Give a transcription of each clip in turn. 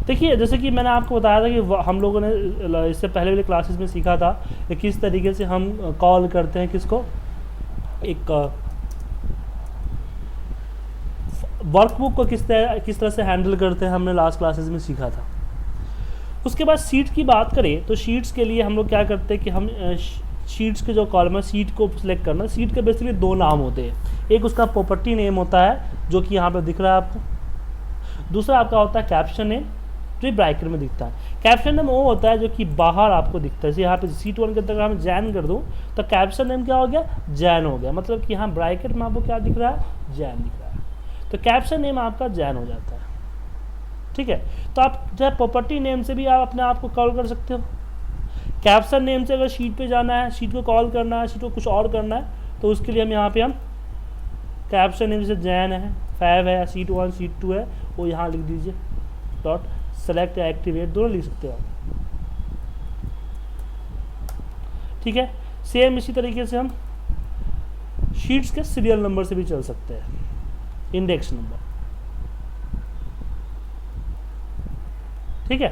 देखिए जैसे कि मैंने आपको बताया था कि हम लोगों ने इससे पहले वाले क्लासेस में सीखा था कि किस तरीके से हम कॉल करते हैं किसको, एक वर्कबुक को किस तरह से हैंडल करते हैं, हमने लास्ट क्लासेस में सीखा था। उसके बाद सीट की बात करें तो शीट्स के लिए हम लोग क्या करते हैं कि हम शीट्स के जो कॉलम है सीट को सिलेक्ट करना। सीट के बेसिकली दो नाम होते हैं, एक उसका प्रॉपर्टी नेम होता है जो कि यहाँ पे दिख रहा है आपको, दूसरा आपका होता है कैप्शन नेम जो ब्रैकेट में दिखता है। कैप्शन नेम वो होता है जो कि बाहर आपको दिखता है, जैसे यहाँ पे सीट 1 के अंदर हम जैन कर दूँ तो कैप्शन नेम क्या हो गया, जैन हो गया, मतलब कि यहाँ ब्रैकेट में आपको क्या दिख रहा है, जैन दिख रहा है, तो कैप्शन नेम आपका जैन हो जाता है। ठीक है, तो आप चाहे प्रॉपर्टी नेम से भी आप अपने आप को कॉल कर सकते हो, कैप्शन नेम से अगर शीट पे जाना है, शीट को कॉल करना है, शीट को कुछ और करना है, तो उसके लिए हम यहाँ पे हम कैप्शन नेम से जैन है, फैब है, शीट 1 शीट 2 है, वो यहाँ लिख दीजिए, डॉट सेलेक्ट या एक्टिवेट दोनों लिख सकते हो आप। ठीक है, सेम इसी तरीके से हम शीट्स के सीरियल नंबर से भी चल सकते हैं, इंडेक्स नंबर। ठीक है,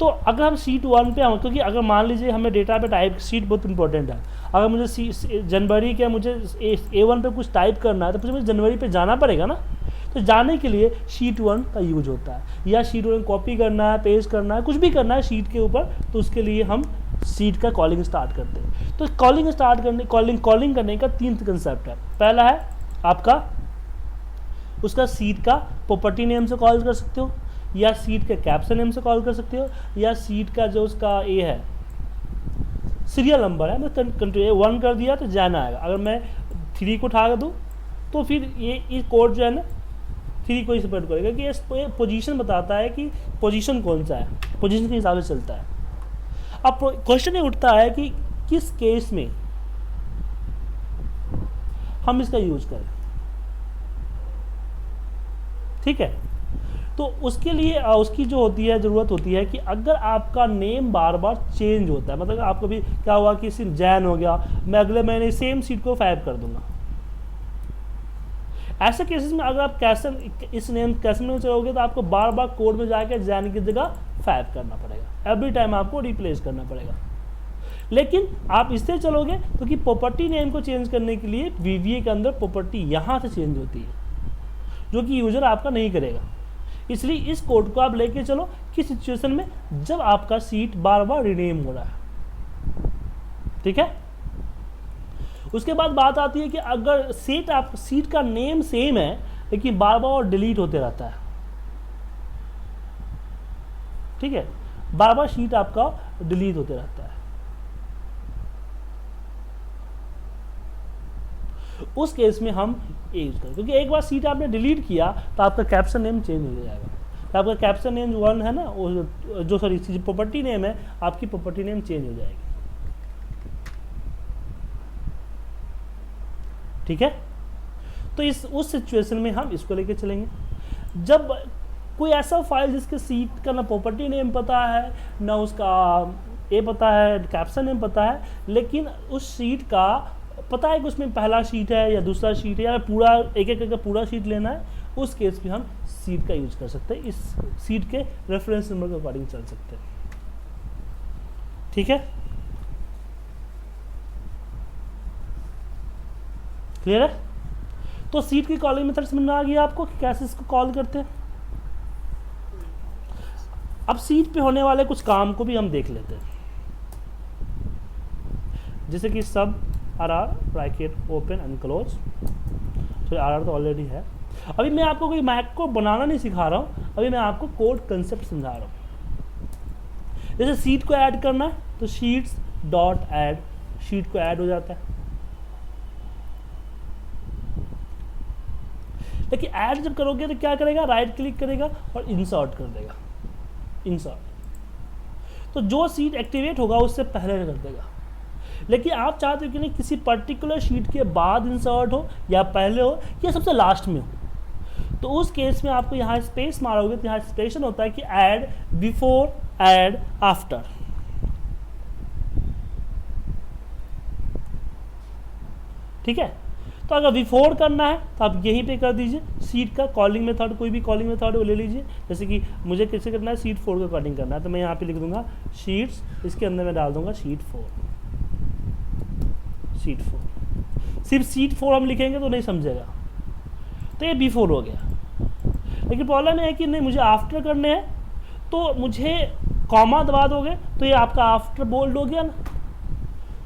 तो अगर हम शीट 1 पे, क्योंकि अगर मान लीजिए हमें डेटा पे टाइप, शीट बहुत इंपॉर्टेंट है, अगर मुझे जनवरी के मुझे A1 पे कुछ टाइप करना है तो मुझे जनवरी पे जाना पड़ेगा ना, तो जाने के लिए शीट 1 का यूज होता है, या शीट 1 कॉपी करना है, पेस्ट करना है, कुछ भी करना है शीट के ऊपर, तो उसके लिए हम शीट का कॉलिंग स्टार्ट करते हैं। तो कॉलिंग स्टार्ट करने कॉलिंग करने का 3 कंसेप्ट है। पहला है आपका उसका सीट का प्रॉपर्टी नेम से कॉल कर सकते हो, या सीट के कैप्शन नेम से कॉल कर सकते हो, या सीट का जो उसका ए है सीरियल नंबर है, मैं 1 कर दिया तो जाना आएगा। अगर मैं 3 को उठा दूँ तो फिर ये कोड जो है ना 3 को ही सपोर्ट करेगा, कि ये पोजीशन बताता है कि पोजीशन कौन सा है, पोजीशन के हिसाब से चलता है। अब क्वेश्चन ये उठता है कि किस केस में हम इसका यूज करें। ठीक है, तो उसके लिए उसकी जो होती है ज़रूरत होती है कि अगर आपका नेम बार बार चेंज होता है, मतलब आपको भी क्या हुआ कि सिर्फ जैन हो गया, मैं अगले महीने सेम सीट को फैब कर दूंगा, ऐसे केसेस में अगर आप इस नेम कैसे में चलोगे तो आपको बार बार कोड में जाकर जैन की जगह फैब करना पड़ेगा, एवरी टाइम आपको रिप्लेस करना पड़ेगा। लेकिन आप इससे चलोगे तो कि प्रॉपर्टी नेम को चेंज करने के लिए VBA के अंदर प्रॉपर्टी यहाँ से चेंज होती है, जो कि यूजर आपका नहीं करेगा। इसलिए इस कोड को आप लेके चलो किस सिचुएशन में, जब आपका सीट बार बार रिनेम हो रहा है। ठीक है, उसके बाद बात आती है कि अगर सीट का नेम सेम है लेकिन बार बार डिलीट होते रहता है। ठीक है, बार बार शीट आपका डिलीट होते रहता है, उस केस में हम ये यूज करें, क्योंकि एक बार सीट आपने डिलीट किया तो आपका कैप्शन नेम चेंज हो जाएगा। तो आपका कैप्शन नेम 1 है ना, जो प्रॉपर्टी नेम है, आपकी प्रॉपर्टी नेम चेंज हो जाएगी। ठीक है, तो उस सिचुएशन में हम इसको लेके चलेंगे। जब कोई ऐसा फाइल जिसके सीट का ना प्रॉपर्टी नेम पता है, ना उसका ए पता है, कैप्शन नेम पता है, लेकिन उस सीट का पता है कि उसमें पहला शीट है या दूसरा शीट है, या पूरा एक करके पूरा शीट लेना है, उस केस में हम सीट का यूज कर सकते हैं, इस सीट के रेफरेंस नंबर के अकॉर्डिंग चल सकते हैं। ठीक है, क्लियर है? तो सीट की कॉलिंग मेथड समझ में आ गया आपको कि कैसे इसको कॉल करते हैं। अब सीट पे होने वाले कुछ काम को भी हम देख लेते हैं, जैसे कि सब RR bracket open and close, तो RR तो ऑलरेडी है। अभी मैं आपको कोई मैक को बनाना नहीं सिखा रहा हूँ, अभी मैं आपको कोड कंसेप्ट समझा रहा हूँ। जैसे सीट को ऐड करना है तो शीट्स डॉट ऐड, शीट को ऐड हो जाता है। लेकिन ऐड जब करोगे तो क्या करेगा, राइट क्लिक करेगा और इंसर्ट कर देगा, इंसर्ट। तो जो सीट एक्टिवेट होगा उससे पहले कर देगा। लेकिन आप चाहते हो कि नहीं किसी पर्टिकुलर शीट के बाद इंसर्ट हो, या पहले हो, या सबसे लास्ट में हो, तो उस केस में आपको यहाँ स्पेस मारोगे तो यहाँ एक्सप्रेशन होता है कि ऐड बिफोर, ऐड आफ्टर। ठीक है, तो अगर बिफोर करना है तो आप यहीं पे कर दीजिए, शीट का कॉलिंग मेथड, कोई भी कॉलिंग मेथड वो ले लीजिए। जैसे कि मुझे कैसे करना है, शीट 4 का अकॉर्डिंग करना है, तो मैं यहाँ पे लिख दूंगा शीट्स, इसके अंदर मैं डाल दूंगा शीट 4। सिर्फ शीट 4 हम लिखेंगे तो नहीं समझेगा, तो ये बिफोर हो गया। लेकिन प्रॉब्लम है कि नहीं, मुझे आफ्टर करने हैं, तो मुझे कॉमा दबा दोगे तो ये आपका आफ्टर बोल्ड हो गया ना,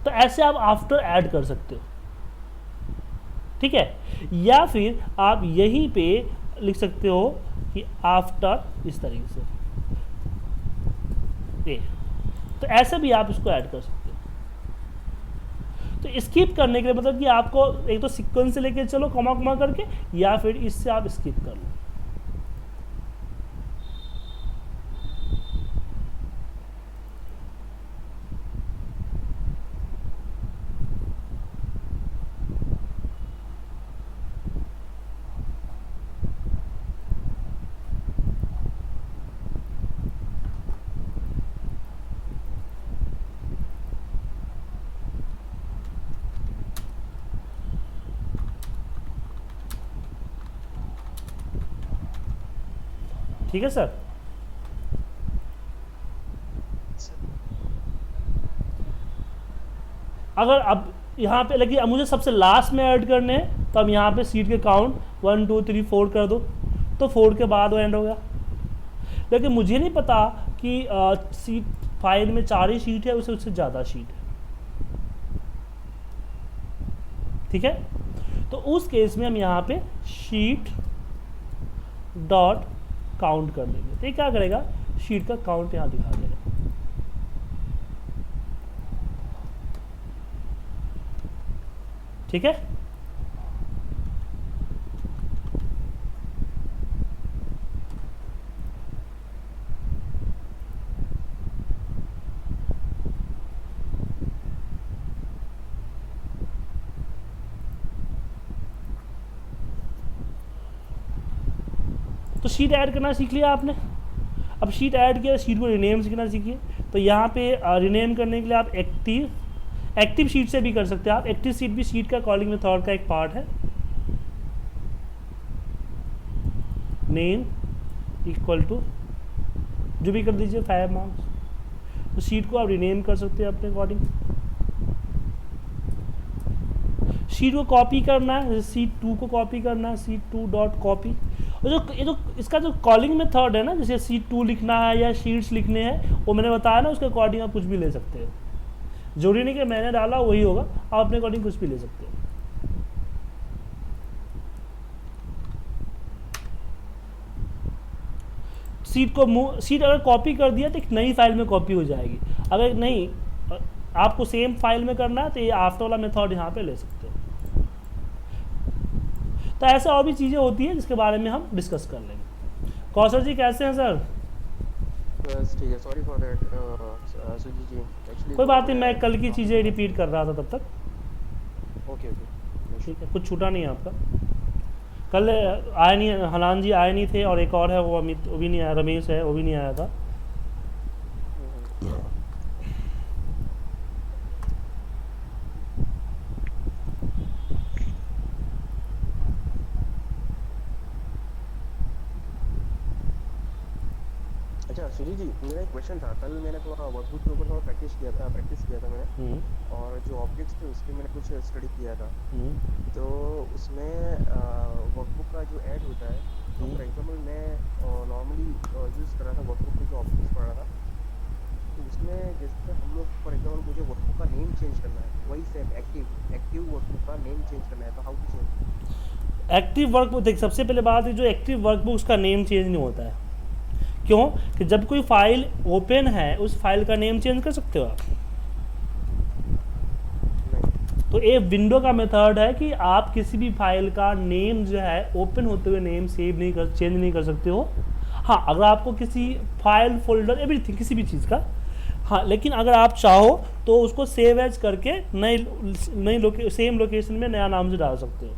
तो ऐसे आप आफ्टर ऐड कर सकते हो, ठीक है। या फिर आप यहीं पे लिख सकते हो कि आफ्टर, इस तरीके से ये, तो ऐसे भी आप इसको ऐड कर सकते हो। तो स्किप करने के लिए मतलब कि आपको एक तो सीक्वेंस से लेके चलो कॉमा कॉमा करके, या फिर इससे आप स्किप कर लो। ठीक है सर। अगर अब यहाँ पे लगी, अब मुझे सबसे लास्ट में ऐड करने हैं, तो अब यहाँ पे सीट के काउंट 1 2 3 4 कर दो, तो 4 के बाद वो एंड हो गया। लेकिन मुझे नहीं पता कि सीट फाइल में 4 ही शीट है, उससे ज़्यादा शीट है, ठीक है। तो उस केस में हम यहाँ पे शीट डॉट काउंट कर देंगे, तो ये क्या करेगा, शीट का काउंट यहाँ दिखा देगा। ठीक है। तो शीट ऐड करना सीख लिया आपने। अब शीट ऐड किया, शीट को रिनेम सीखना सीखिए। तो यहाँ पे रिनेम करने के लिए आप एक्टिव शीट से भी कर सकते हैं। आप एक्टिव शीट भी शीट का कॉलिंग मेथड का एक पार्ट है। नेम इक्वल टू जो भी कर दीजिए 5 मार्क्स। तो शीट को आप रिनेम कर सकते हैं अपने अकॉर्डिंग। शीट को कॉपी करना है, जैसे शीट 2 को कॉपी करना है, शीट 2 डॉट कॉपी। और जो इसका जो कॉलिंग मेथड है ना, जैसे शीट 2 लिखना है या शीट्स लिखने हैं, वो मैंने बताया ना, उसके अकॉर्डिंग आप कुछ भी ले सकते हो। जरूरी नहीं कि मैंने डाला वही होगा, आप अपने अकॉर्डिंग कुछ भी ले सकते हो। सीट अगर कॉपी कर दिया तो एक नई फाइल में कॉपी हो जाएगी। अगर नहीं आपको सेम फाइल में करना है तो ये आफ्टर वाला मेथड यहाँ पे ले सकते हो। तो ऐसे और भी चीज़ें होती हैं जिसके बारे में हम डिस्कस कर लेंगे। कौशल जी कैसे हैं सर? बस ठीक है, sorry for that Sujit ji. Actually कोई बात नहीं, मैं कल की चीज़ें रिपीट कर रहा था तब तक। ओके ओके ठीक है, कुछ छूटा नहीं है आपका। कल आए नहीं, हनान जी आए नहीं थे, और एक और है वो अमित, वो भी नहीं आया, रमेश है वो भी नहीं आया था। अच्छा सुजीत जी, मेरा एक क्वेश्चन था। कल मैंने थोड़ा वर्कबुक के ऊपर थोड़ा प्रैक्टिस किया था मैंने, और जो ऑब्जेक्ट्स थे उसके मैंने कुछ स्टडी किया था। तो उसमें वर्कबुक का जो ऐड होता है, तो फॉर एग्जाम्पल मैं नॉर्मली यूज़ कर रहा था वर्कबुक के जो ऑब्जेक्ट्स पढ़ रहा था, तो उसमें जैसे हम लोग फॉर एग्जाम्पल मुझे वर्कबुक का नेम चेंज करना है, वही सेम एक्टिव वर्कबुक का नेम चेंज करना है, तो how to change? Active workbook, देख सबसे पहले बात है, जो एक्टिव वर्कबुक उसका नेम चेंज नहीं होता है। क्यों? कि जब कोई फाइल ओपन है, उस फाइल का नेम चेंज कर सकते हो आप। तो ये विंडो का मेथड है कि आप किसी भी फाइल का नेम जो है ओपन होते हुए नेम चेंज नहीं कर सकते हो। हाँ, अगर आपको किसी फाइल फोल्डर एवरीथिंग किसी भी चीज़ का, हाँ, लेकिन अगर आप चाहो तो उसको सेव एज करके नई सेम लोकेशन में नया नाम से डाल सकते हो।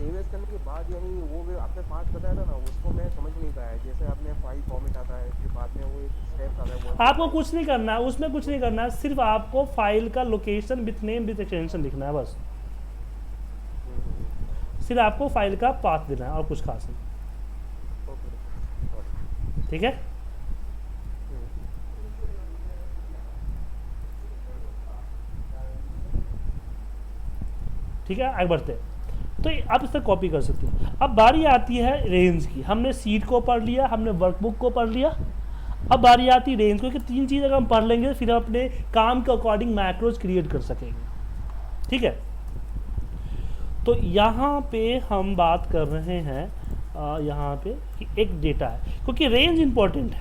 एवेस करने के बाद यानी वो आपने पार्ट बताया था ना, उसको मैं समझ नहीं पाया। जैसे आपने फाइल फॉर्मेट आता है, फिर बाद में वो एक स्टेप आता है वो आपको कुछ नहीं करना है, उसमें कुछ नहीं करना है, सिर्फ आपको फाइल का location with name with extension लिखना है बस। सिर्फ आपको फाइल का पाथ देना है और कुछ खास नहीं। ठीक है, ठीक है, आगे बढ़ते हैं। तो आप इस तरह कॉपी कर सकते हो। अब बारी आती है रेंज की। हमने सीट को पढ़ लिया, हमने वर्कबुक को पढ़ लिया, अब बारी आती है रेंज को। कि 3 चीज़ अगर हम पढ़ लेंगे फिर हम अपने काम के अकॉर्डिंग मैक्रोज क्रिएट कर सकेंगे। ठीक है, तो यहाँ पे हम बात कर रहे हैं यहाँ पे कि एक डेटा है, क्योंकि रेंज इंपॉर्टेंट है।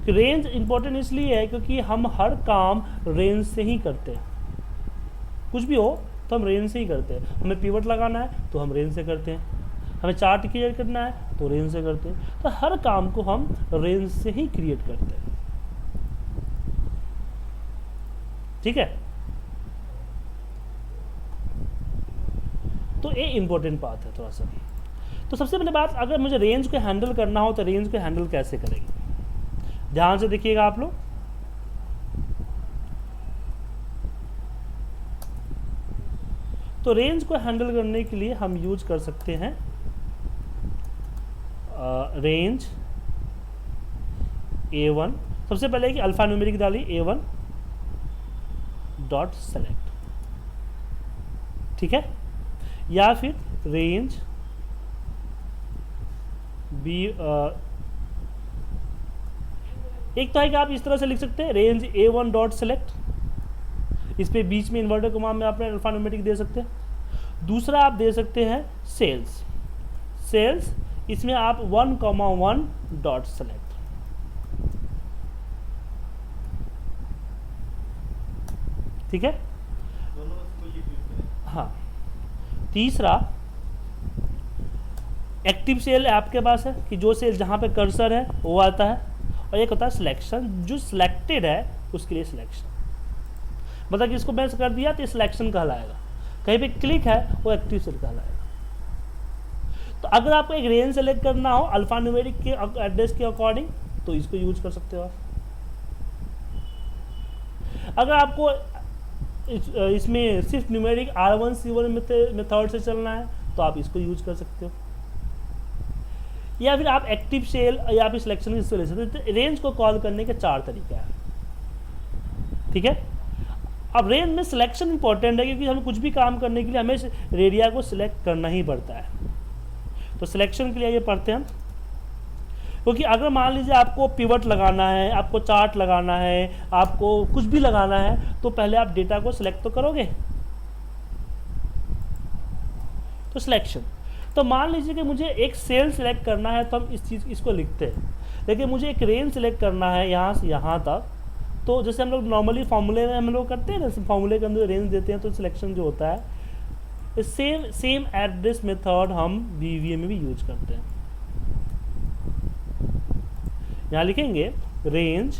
कि रेंज इंपॉर्टेंट इसलिए है क्योंकि हम हर काम रेंज से ही करते हैं। कुछ भी हो तो हम रेंज से ही करते हैं। हमें पिवट लगाना है तो हम रेंज से करते हैं, हमें चार्ट क्रिएट करना है तो रेंज से करते हैं। तो हर काम को हम रेंज से ही क्रिएट करते हैं। ठीक है, तो ये इंपॉर्टेंट बात है थोड़ा सा। तो सबसे पहले बात, अगर मुझे रेंज को हैंडल करना हो तो रेंज को हैंडल कैसे करेंगे, ध्यान से देखिएगा आप लोग। तो रेंज को हैंडल करने के लिए हम यूज कर सकते हैं रेंज A1। सबसे पहले कि अल्फा न्यूमेरिक डालिए A1 डॉट सेलेक्ट। ठीक है, या फिर रेंज B। एक तो है कि आप इस तरह से लिख सकते हैं रेंज A1 डॉट सेलेक्ट, इस पे बीच में इन्वर्टर कॉमा में आप अल्फा न्यूमेरिक दे सकते हैं। दूसरा आप दे सकते हैं सेल्स, सेल्स इसमें आप 1,1 डॉट सेलेक्ट। ठीक है, हाँ। तीसरा एक्टिव सेल आपके पास है कि जो सेल जहाँ पे कर्सर है वो आता है, और एक होता है सिलेक्शन, जो सिलेक्टेड है उसके लिए सिलेक्शन। मतलब कि इसको मैच कर दिया तो सिलेक्शन कहलाएगा, कहीं पे क्लिक है वो एक्टिव सेल कहलाएगा। तो अगर आपको एक रेंज सेलेक्ट करना हो अल्फा न्यूमेरिक के एड्रेस के अकॉर्डिंग तो इसको यूज कर सकते हो आप। अगर आपको इसमें सिर्फ न्यूमेरिक R1 C1 मेथड से चलना है तो आप इसको यूज कर सकते हो, या फिर आप एक्टिव सेल या फिर सिलेक्शन इसको ले सकते हो। तो रेंज को कॉल करने के 4 तरीके हैं। ठीक है, अब रेंज में सिलेक्शन इंपॉर्टेंट है क्योंकि हमें कुछ भी काम करने के लिए हमें एरिया को सिलेक्ट करना ही पड़ता है। तो सिलेक्शन के लिए ये पढ़ते हैं, क्योंकि अगर मान लीजिए आपको पिवट लगाना है, आपको चार्ट लगाना है, आपको कुछ भी लगाना है, तो पहले आप डेटा को सिलेक्ट तो करोगे। तो सिलेक्शन, तो मान लीजिए कि मुझे एक सेल सिलेक्ट करना है तो हम इसको लिखते हैं, लेकिन मुझे एक रेंज सिलेक्ट करना है यहाँ से यहाँ तक। तो जैसे हम लोग नॉर्मली फॉर्मूले में हम लोग करते हैं ना, फॉर्मूले के अंदर रेंज देते हैं तो सिलेक्शन जो होता है सेम एड्रेस मेथड हम VBA में भी यूज करते हैं। यहाँ लिखेंगे रेंज,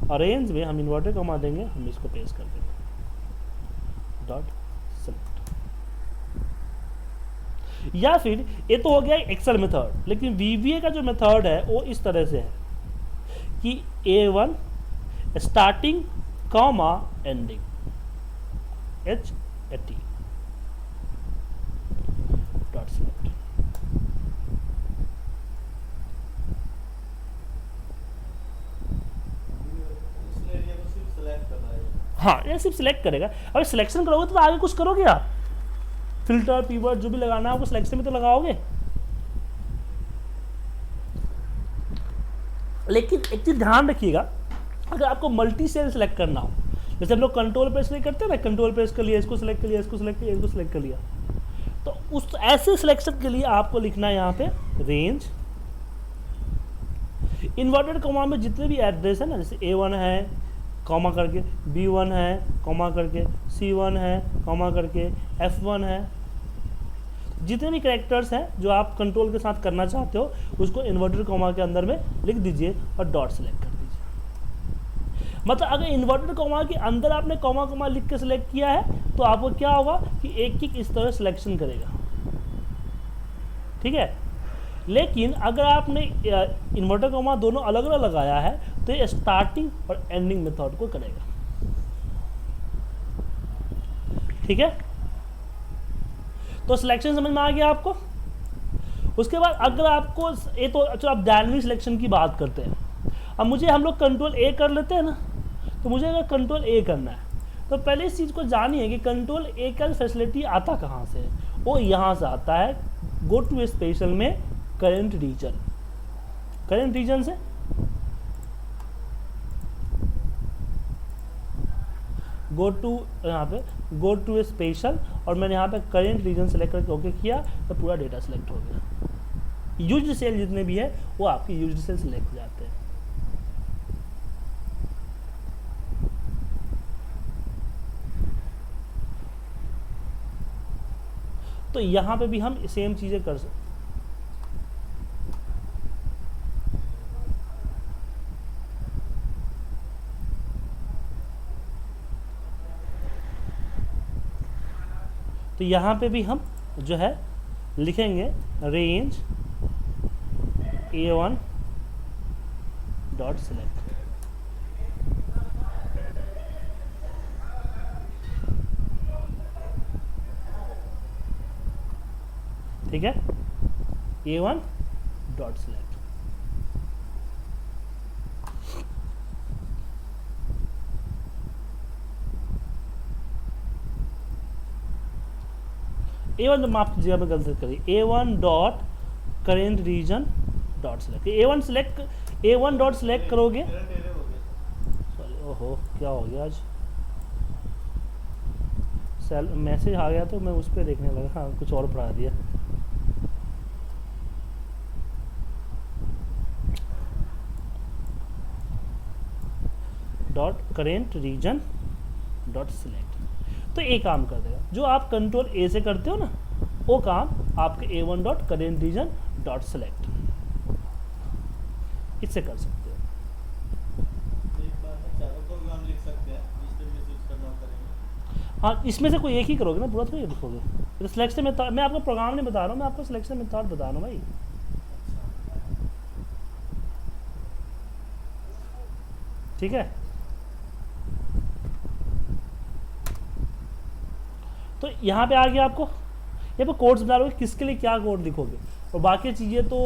और रेंज में हम इन्वर्टर कमा देंगे, हम इसको पेस्ट कर देंगे डॉट सेलेक्ट। या फिर ये तो हो गया एक्सेल मेथड, लेकिन VBA का जो मेथड है वो इस तरह से है कि A1 starting comma ending HAT dot select. हाँ, ये सिर्फ सिलेक्ट करेगा। अगर सिलेक्शन करोगे तो आगे कुछ करोगे आप, फिल्टर पीवर्ड जो भी लगाना है आपको सिलेक्शन में तो लगाओगे। लेकिन एक चीज ध्यान रखिएगा, अगर आपको मल्टी सेल सेलेक्ट करना हो, जैसे हम लोग कंट्रोल प्रेस नहीं करते ना, कंट्रोल प्रेस कर लिया, इसको सिलेक्ट कर लिया, इसको सिलेक्ट किया, इसको सिलेक्ट कर लिया, तो उस ऐसे सिलेक्शन के लिए आपको लिखना है यहाँ पे रेंज इन्वर्टेड कॉमा में जितने भी एड्रेस है ना, जैसे A1 है कॉमा करके, B1 है कॉमा करके, C1 है कॉमा करके, F1 है, जितने भी कैरेक्टर्स हैं जो आप कंट्रोल के साथ करना चाहते हो उसको इन्वर्टेड कॉमा के अंदर में लिख दीजिए और डॉट सेलेक्ट कर दीजिए। मतलब अगर इन्वर्टेड कॉमा के अंदर आपने कॉमा कॉमा लिख के सिलेक्ट किया है तो आपको क्या होगा कि एक एक इस तरह सिलेक्शन करेगा। ठीक है। लेकिन अगर आपने इन्वर्टर कॉमा दोनों अलग अलग लगाया है तो ये स्टार्टिंग और एंडिंग मेथड को करेगा, ठीक है। तो सिलेक्शन समझ में आ गया आपको। उसके बाद अगर आपको ये तो चलो आप डायनेमिक सिलेक्शन की बात करते हैं, अब मुझे हम लोग कंट्रोल ए कर लेते हैं ना, तो मुझे अगर कंट्रोल ए करना है तो पहले इस चीज़ को जानिए कि कंट्रोल ए का फैसिलिटी आता कहाँ से है। वो यहाँ से आता है गो टू स्पेशल में करंट रीजन, करंट रीजन से गो टू, यहाँ पे गो टू स्पेशल और मैंने यहाँ पे करंट रीजन सेलेक्ट करके ओके किया तो पूरा डेटा सेलेक्ट हो गया। यूज्ड सेल जितने भी है वो आपके यूज्ड सेल सेलेक्ट हो जाते हैं। तो यहाँ पे भी हम सेम चीज़ें कर सकते। तो यहाँ पे भी हम जो है लिखेंगे रेंज A1 डॉट सेलेक्ट, ठीक है, A1 डॉट सेलेक्ट। A1 माफ कीजिएगा मैं गलती करी, A1 dot current region dot select. A1 select, A1 dot select करोगे, सॉरी ओहो क्या हो गया आज, सेल मैसेज आ गया तो मैं उस पर देखने लगा, हाँ कुछ और पढ़ा दिया। Dot current region dot select, तो ये काम कर देगा। जो आप कंट्रोल ए से करते हो ना वो काम आपके A1 dot current region dot select इससे कर सकते हो। हाँ इसमें से कोई एक ही करोगे ना, पूरा थोड़ी लिखोगे। तो सिलेक्शन मेथड मैं आपको प्रोग्राम नहीं बता रहा हूँ, मैं आपको सिलेक्शन मेथड बता रहा हूँ भाई, ठीक है। तो यहाँ पे आ गया आपको, यहाँ पे कोड्स बता रहे हो किसके लिए क्या कोड लिखोगे, और बाकी चीज़ें तो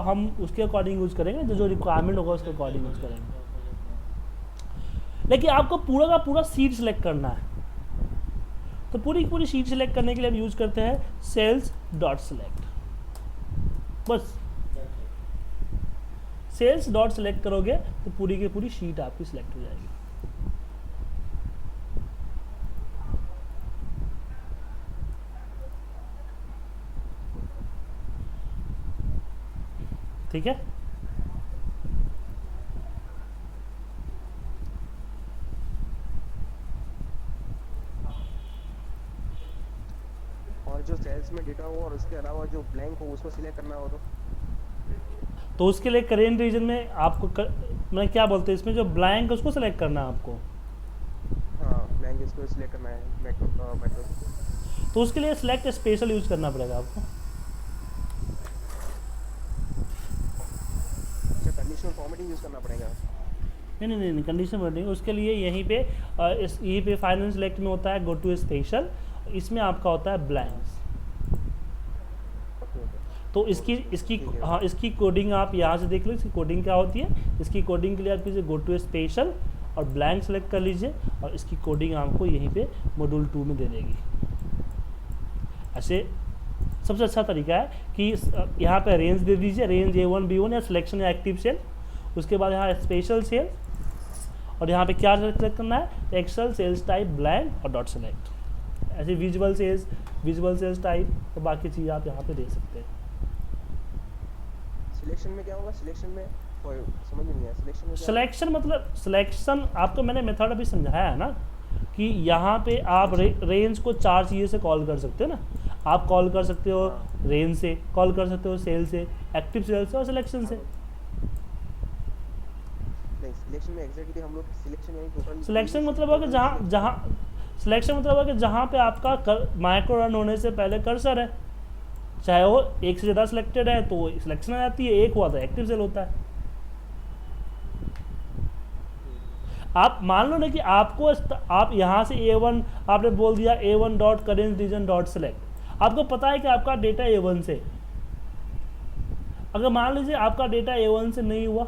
हम उसके अकॉर्डिंग यूज़ करेंगे, जो रिक्वायरमेंट होगा उसके अकॉर्डिंग यूज़ करेंगे। लेकिन आपको पूरा का पूरा शीट सेलेक्ट करना है, तो पूरी की पूरी शीट सेलेक्ट करने के लिए हम यूज़ करते हैं सेल्स डॉट सेलेक्ट। बस सेल्स डॉट सेलेक्ट करोगे तो पूरी की पूरी शीट आपकी सिलेक्ट हो जाएगी। ठीक है। और जो सेल्स में डेटा हो और उसके अलावा जो ब्लैंक हो उसको सिलेक्ट करना हो तो उसके लिए करेंट रीजन में आपको मैं क्या बोलते हैं इसमें जो ब्लैंक उसको सिलेक्ट करना है आपको। हाँ ब्लैंक इसको सिलेक्ट करना है मेथड, तो उसके लिए सिलेक्ट स्पेशल यूज करना पड़ेगा आपको। अच्छा कंडीशनल फॉर्मेटिंग यूज करना पड़ेगा। नहीं कंडीशन फॉर्मेटिंग उसके लिए यहीं पे फाइनल सिलेक्ट में होता है गो टू स्पेशल, इसमें आपका होता है ब्लैंक्स। तो इसकी हाँ इसकी कोडिंग आप यहाँ से देख लो, इसकी कोडिंग क्या होती है। इसकी कोडिंग के लिए आप कीजिए गो टू स्पेशल और ब्लैंक सेलेक्ट कर लीजिए, और इसकी कोडिंग आपको यहीं पे मॉड्यूल 2 में दे देगी। ऐसे सबसे अच्छा तरीका है कि यहाँ पे रेंज दे दीजिए, रेंज A1 B1 या सिलेक्शन या एक्टिव सेल, उसके बाद यहाँ स्पेशल सेल, और यहाँ पे क्या सेलेक्ट करना है एक्सेल सेल्स टाइप ब्लैंक और डॉट सेलेक्ट। ऐसे विजुअल सेल्स टाइप और बाकी चीज़ आप यहाँ पे दे सकते हैं। सिलेक्शन में क्या होगा, सिलेक्शन में समझ नहीं आया, सिलेक्शन में सिलेक्शन मतलब सिलेक्शन आपको मैंने मेथड अभी समझाया है ना कि यहाँ पे आप रेंज को 4 चीज़ों से कॉल कर सकते हो ना। आप कॉल कर सकते हो रेंज से, कॉल कर सकते हो सेल से, एक्टिव सेल से और सिलेक्शन से। नहीं सिलेक्शन में एग्जैक्टली हम लोग सिलेक्शन में टोटल सिलेक्शन मतलब है कि जहाँ सिलेक्शन मतलब है कि जहाँ पे आपका माइक्रो रन होने से पहले कर्सर है, चाहे वो एक से ज़्यादा सिलेक्टेड है तो सिलेक्शन आ जाती है, एक हुआ तो एक्टिव सेल होता है। आप मान लो ना कि आपको आप यहाँ से A1 आपने बोल दिया A1 dot current region dot select, आपको पता है कि आपका डेटा A1 से, अगर मान लीजिए आपका डेटा A1 से नहीं हुआ,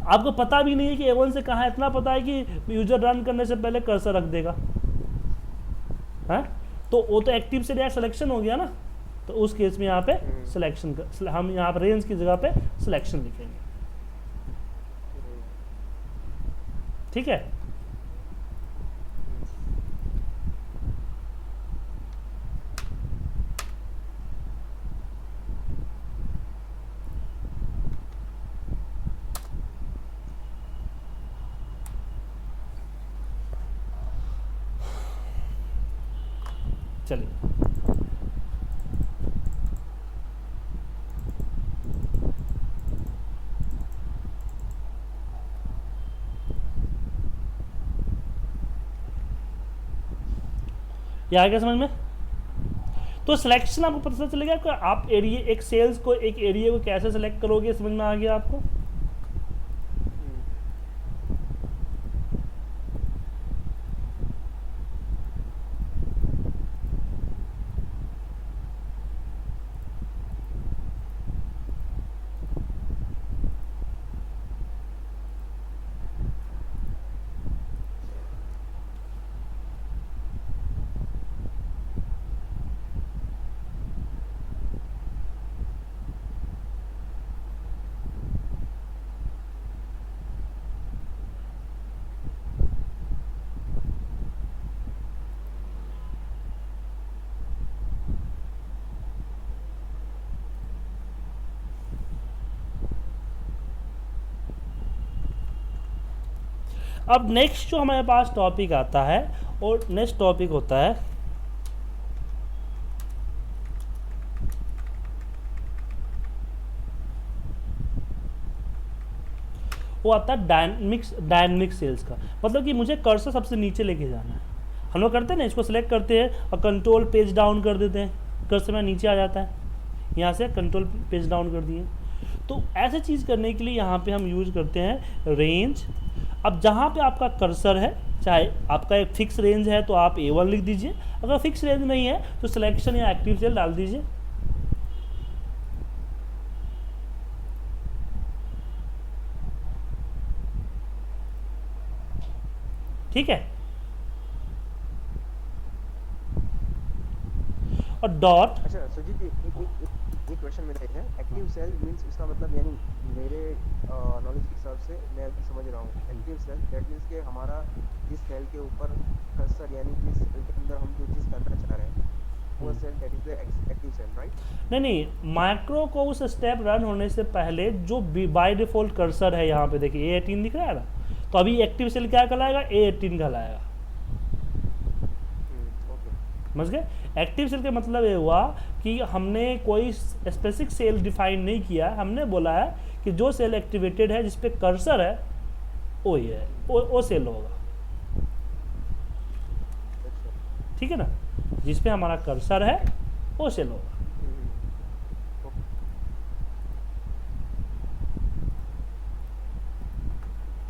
आपको पता भी नहीं है कि A1 से कहाँ है, इतना पता है कि यूजर रन करने से पहले कर्सर रख देगा है, तो वो तो एक्टिव से डायरेक्ट सिलेक्शन हो गया ना। तो उस केस में यहाँ पे सिलेक्शन हम यहाँ पर रेंज की जगह पे सिलेक्शन लिखेंगे, ठीक है। चलिए ये आ गया समझ में। तो सिलेक्शन आपको पता चलेगा कि आप एरिया, एक सेल्स को, एक एरिया को कैसे सिलेक्ट करोगे, समझ में आ गया आपको। अब नेक्स्ट जो हमारे पास टॉपिक आता है, और नेक्स्ट टॉपिक होता है वो आता है डायनेमिक सेल्स का। मतलब कि मुझे कर्सर सबसे नीचे लेके जाना है। हम लोग करते हैं ना, इसको सिलेक्ट करते हैं और कंट्रोल पेज डाउन कर देते हैं, कर्सर में नीचे आ जाता है, यहाँ से कंट्रोल पेज डाउन कर दिए। तो ऐसे चीज़ करने के लिए यहाँ पे हम यूज करते हैं रेंज। अब जहाँ पे आपका कर्सर है, चाहे आपका एक फिक्स रेंज है तो आप A1 लिख दीजिए, अगर फिक्स रेंज नहीं है तो सिलेक्शन या एक्टिव सेल डाल दीजिए, ठीक है। और डॉट, अच्छा सुजीत जी, एक क्वेश्चन मेरा है, एक्टिव सेल मींस उसका मतलब, यानी मेरे नॉलेज के हिसाब से मैं अभी समझ रहा हूँ, एक्टिव सेल दैट मींस कि हमारा जिस सेल के ऊपर कर्सर, यानी जिस सेल के अंदर हम जो चीज़ करना चाह रहे हैं वो cell, that is the active cell, right? नहीं, माइक्रो को उस स्टेप रन होने से पहले जो बाय डिफॉल्ट कर्सर है, यहाँ पे देखिए A18 दिख रहा है ना, तो अभी एक्टिव सेल क्या कहलाएगा, A18 कहलाएगा। समझ गए। एक्टिव सेल का मतलब ये हुआ कि हमने कोई स्पेसिफिक सेल डिफाइन नहीं किया, हमने बोला है कि जो सेल एक्टिवेटेड है, जिस पे कर्सर है, वो ही है, वो सेल होगा, ठीक है ना, जिस पे हमारा कर्सर है वो सेल होगा,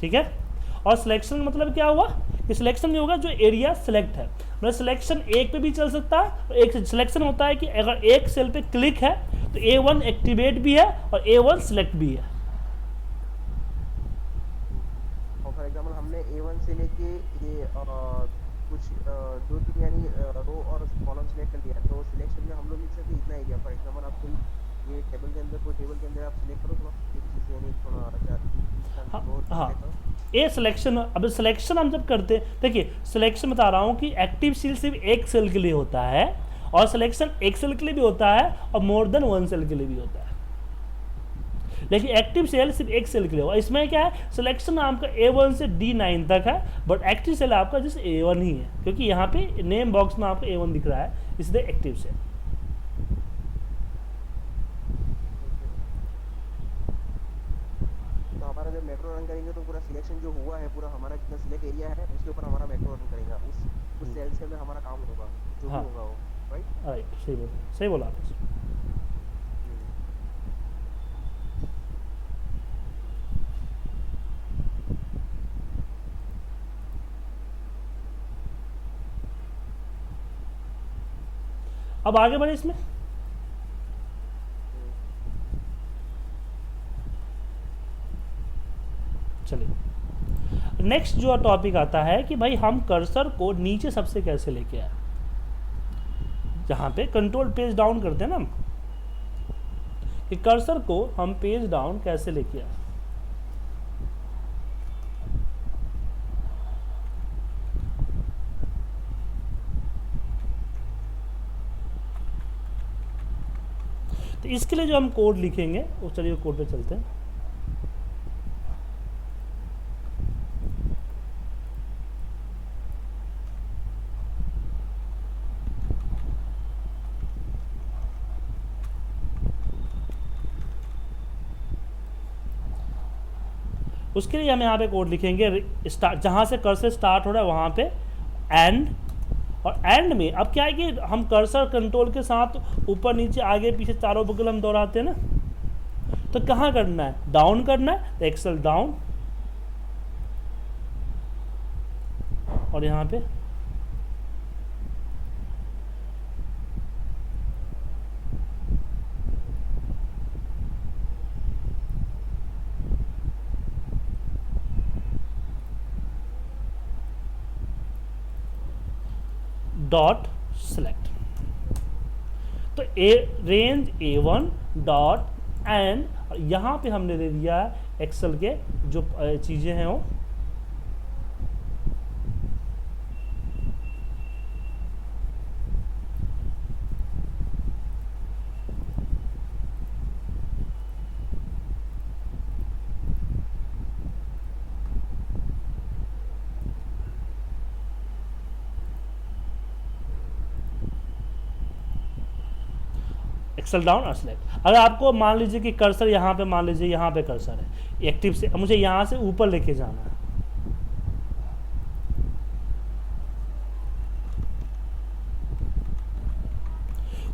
ठीक है। और सिलेक्शन मतलब क्या हुआ कि सिलेक्शन नहीं होगा जो एरिया सिलेक्ट है, मतलब सिलेक्शन एक पे भी चल सकता है। एक सिलेक्शन होता है कि अगर एक सेल पे क्लिक है तो A1 एक्टिवेट भी है और A1 सिलेक्ट भी है। और फॉर एग्जांपल हमने A1 से लेके ये कुछ 2-3 यानी रो और कॉलम सिलेक्ट कर लिया, तो सिलेक्शन में हम लोग लिख सकते इतना एरिया। फॉर एग्जांपल आप कोई ये टेबल के अंदर, कोई टेबल के अंदर आप सिलेक्ट करो थोड़ा एक चीज़, यानी थोड़ा हाँ, ए सिलेक्शन। अब सिलेक्शन हम जब करते हैं, देखिए सिलेक्शन बता रहा हूँ कि एक्टिव सेल सिर्फ एक सेल के लिए होता है, और सिलेक्शन एक सेल के लिए भी होता है और मोर देन वन सेल के लिए भी होता है, लेकिन एक्टिव सेल सिर्फ एक सेल के लिए होगा। इसमें क्या है, सिलेक्शन आपका A1 से D9 तक है, बट एक्टिव सेल आपका जैसे A1 ही है, क्योंकि यहाँ पे नेम बॉक्स में आपको A1 दिख रहा है, इसलिए एक्टिव सेल। तो हमारा जब मैक्रो रन करेंगे तो पूरा सिलेक्शन जो हुआ है, पूरा हमारा जितना सिलेक्ट एरिया है उसके ऊपर हमारा मैक्रो रन करेगा, उस सेल से में हमारा काम होगा, जो भी हाँ, होगा वो। राइट? राइट, सही बोला आपने। अब आगे बढ़े इसमें। चलिए नेक्स्ट जो टॉपिक आता है कि भाई हम कर्सर को नीचे सबसे कैसे लेके आए, जहाँ पे कंट्रोल पेज डाउन करते हैं ना हम, कि कर्सर को हम पेज डाउन कैसे लेके आए। तो इसके लिए जो हम कोड लिखेंगे वो, चलिए कोड पे चलते हैं। उसके लिए हम यहाँ पे कोड लिखेंगे, स्टार्ट जहाँ से कर्सर स्टार्ट हो रहा है वहाँ पे एंड, और एंड में अब क्या है कि हम कर्सर कंट्रोल के साथ ऊपर नीचे आगे पीछे चारों बगल हम दोहराते हैं ना, तो कहाँ करना है, डाउन करना है, तो एक्सेल डाउन, और यहाँ पे डॉट सेलेक्ट। तो रेंज A1 डॉट एंड, यहाँ पे हमने दे दिया एक्सेल के जो चीज़ें हैं वो, एक्सेल डाउन और सेलेक्ट। अगर आपको मान लीजिए कि कर्सर यहाँ पे, मान लीजिए यहाँ पे कर्सर है एक्टिव से, मुझे यहाँ से ऊपर लेके जाना है,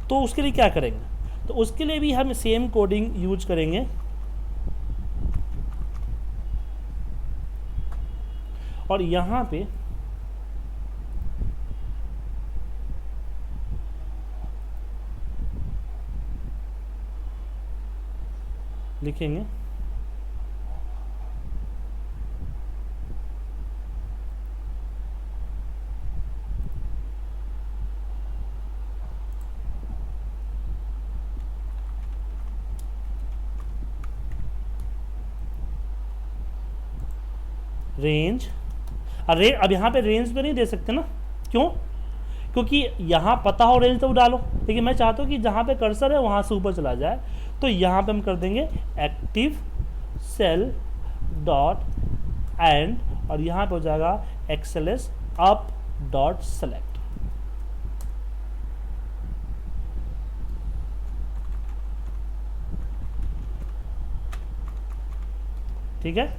तो उसके लिए क्या करेंगे, तो उसके लिए भी हम सेम कोडिंग यूज करेंगे, और यहाँ पे लिखेंगे रेंज। अब यहाँ पे रेंज तो नहीं दे सकते ना, क्यों, क्योंकि यहाँ पता हो रेंज तो डालो, लेकिन मैं चाहता हूँ कि जहाँ पे कर्सर है वहाँ से ऊपर चला जाए, तो यहाँ पे हम कर देंगे एक्टिव सेल डॉट एंड, और यहाँ पे हो जाएगा एक्सएलएस अप डॉट सेलेक्ट। ठीक है,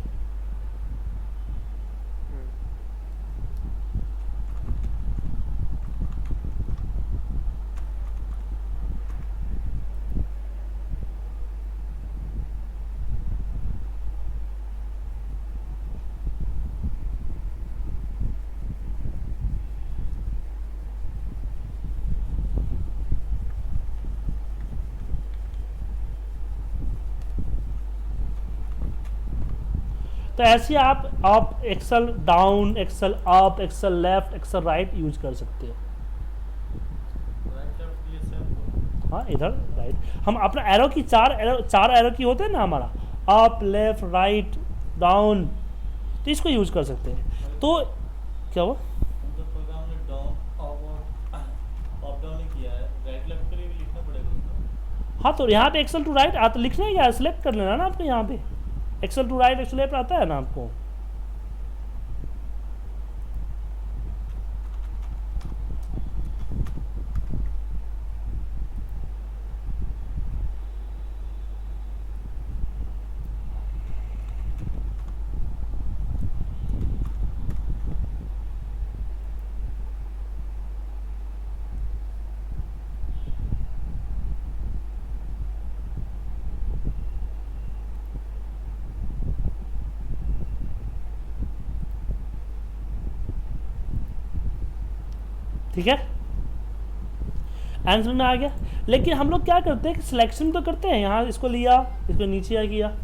तो ऐसे आप excel down, excel up, excel left, excel right use कर सकते हैं। हाँ इधर राइट, हम अपना एरो की चार एरो की होते हैं ना हमारा, अप लेफ्ट राइट डाउन, तो इसको यूज कर सकते हैं। तो क्या हुआ, हाँ तो यहाँ पे एक्सेल टू राइट आता, लिखना है क्या, सिलेक्ट कर लेना ना आपको, यहाँ पे excel to right excel left आता है ना आपको। ठीक है, आंसर में आ गया। लेकिन हम लोग क्या करते हैं कि सिलेक्शन तो करते हैं, यहाँ इसको लिया, इसको नीचे आ किया,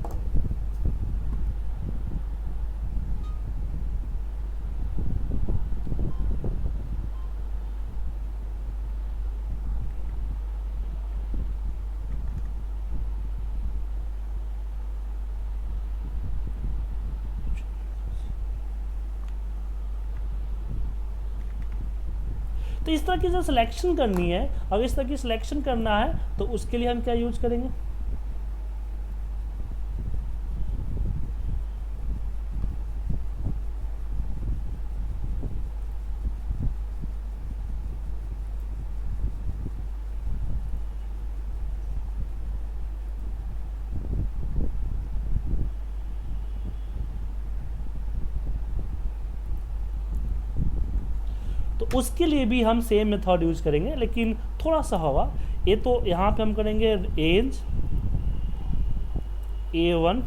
तो इस तरह की जो सिलेक्शन करनी है, अगर इस तरह की सिलेक्शन करना है तो उसके लिए हम क्या यूज करेंगे, तो उसके लिए भी हम सेम मेथड यूज करेंगे, लेकिन थोड़ा सा होगा। ये तो यहाँ पे हम करेंगे रेंज A1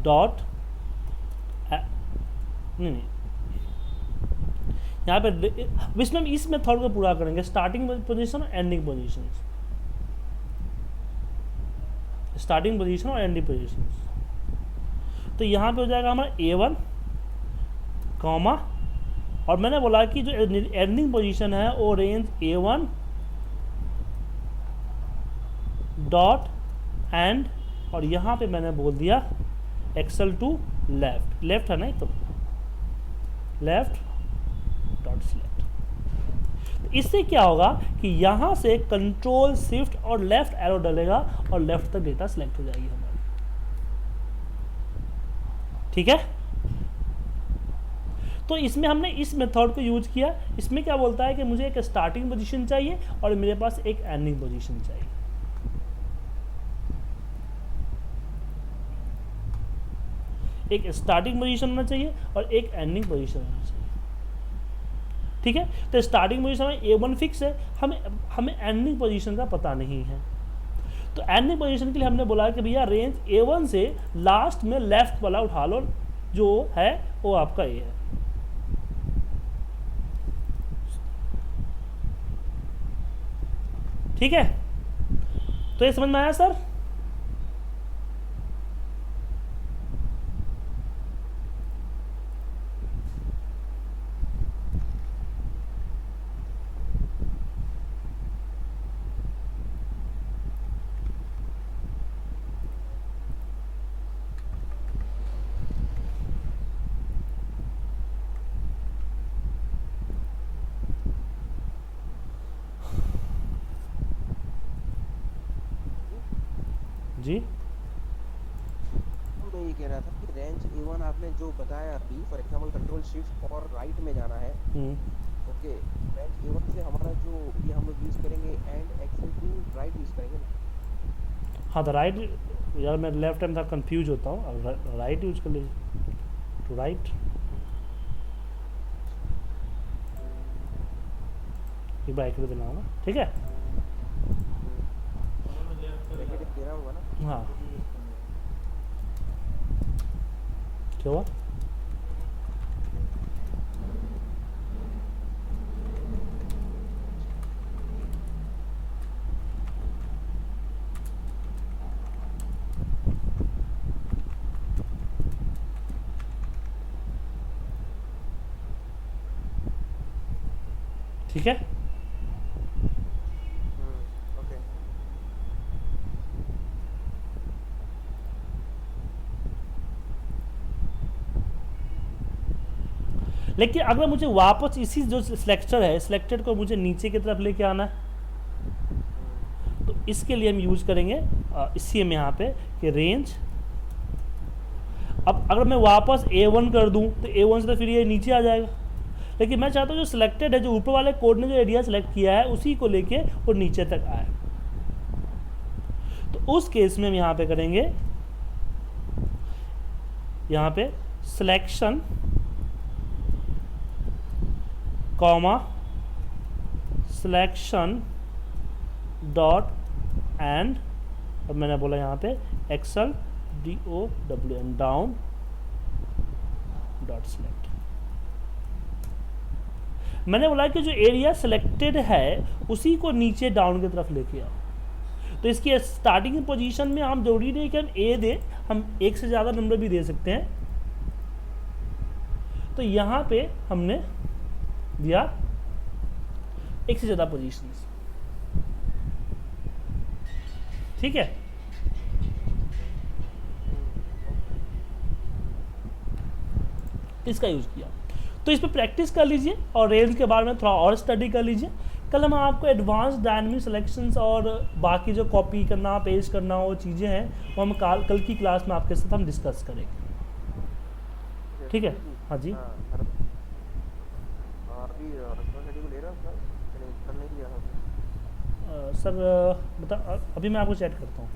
डॉट, नहीं यहाँ पे इसमें हम इस मेथड को पूरा करेंगे, स्टार्टिंग पोजीशन और एंडिंग पोजीशन, स्टार्टिंग पोजीशन और एंडिंग पोजीशन। तो यहाँ पे हो जाएगा हमारा A1 कॉमा, और मैंने बोला कि जो एंडिंग पोजीशन है वो रेंज A1 डॉट एंड, और यहाँ पे मैंने बोल दिया एक्सेल टू लेफ्ट, लेफ्ट है ना, तो लेफ्ट डॉट सिलेक्ट। इससे क्या होगा कि यहाँ से कंट्रोल शिफ्ट और लेफ्ट एरो डलेगा और लेफ्ट तक डेटा सिलेक्ट हो जाएगी हमारी, ठीक है। तो इसमें हमने इस मेथड को यूज किया। इसमें क्या बोलता है कि मुझे एक स्टार्टिंग पोजीशन चाहिए और मेरे पास एक एंडिंग पोजीशन चाहिए, एक स्टार्टिंग पोजीशन होना चाहिए और एक एंडिंग पोजीशन होना चाहिए, ठीक है। तो स्टार्टिंग पोजीशन में A1 फिक्स है, हमें एंडिंग पोजीशन का पता नहीं है। तो एंडिंग पोजीशन के लिए हमने बोला कि भैया रेंज A1 से लास्ट में लेफ्ट वाला उठा लो, जो है वो आपका A है, ठीक है। तो ये समझ में आया सर? जी मैं ये कह रहा था कि रेंज A1 आपने जो बताया अभी, फॉर एग्जांपल कंट्रोल शिफ्ट और राइट में जाना है, ओके, रेंज A1 से हमारा जो ये हम लोग यूज करेंगे end excel to right use करेंगे ना? हाँ, तो राइट, यार मैं लेफ्ट टाइम था कंफ्यूज होता हूँ, राइट यूज कर लीजिए, टू राइट, एक बार एक देना होगा, ठीक है। नेगेटिव दे रहा होगा ना? हाँ, क्या हुआ? ठीक है, ओके। लेकिन अगर मुझे वापस इसी जो सिलेक्टर है, सिलेक्टेड को मुझे नीचे की तरफ लेके आना है, तो इसके लिए हम यूज करेंगे इसी में यहाँ पे कि रेंज, अब अगर मैं वापस A1 कर दूं तो A1 से तो फिर ये नीचे आ जाएगा, लेकिन मैं चाहता हूँ जो सिलेक्टेड है, जो ऊपर वाले कोड ने जो एरिया सेलेक्ट किया है उसी को लेके वो नीचे तक आए। तो उस केस में हम यहाँ पे करेंगे, यहाँ पे selection comma selection dot end, और मैंने बोला यहाँ पे excel DOWN down dot select. मैंने बोला कि जो एरिया सिलेक्टेड है उसी को नीचे डाउन की तरफ लेके आओ। तो इसकी स्टार्टिंग पोजीशन में हम जरूरी नहीं कि हम ए दें, हम एक से ज़्यादा नंबर भी दे सकते हैं। तो यहाँ पे हमने दिया एक से ज़्यादा पोजीशंस, ठीक है। इसका यूज़ किया, तो इस पर प्रैक्टिस कर लीजिए और रेंज के बारे में थोड़ा और स्टडी कर लीजिए। कल हम आपको एडवांस डायनामिक सिलेक्शंस और बाकी जो कॉपी करना, पेस्ट करना, वो चीज़ें हैं वो हम कल की क्लास में आपके साथ हम डिस्कस करेंगे, ठीक है। हाँ जी, अभी रिस्पॉन्सिबिलिटी ले रहा हूँ सर, कल नहीं किया था सर बता, अभी मैं आपको चैट करता हूँ।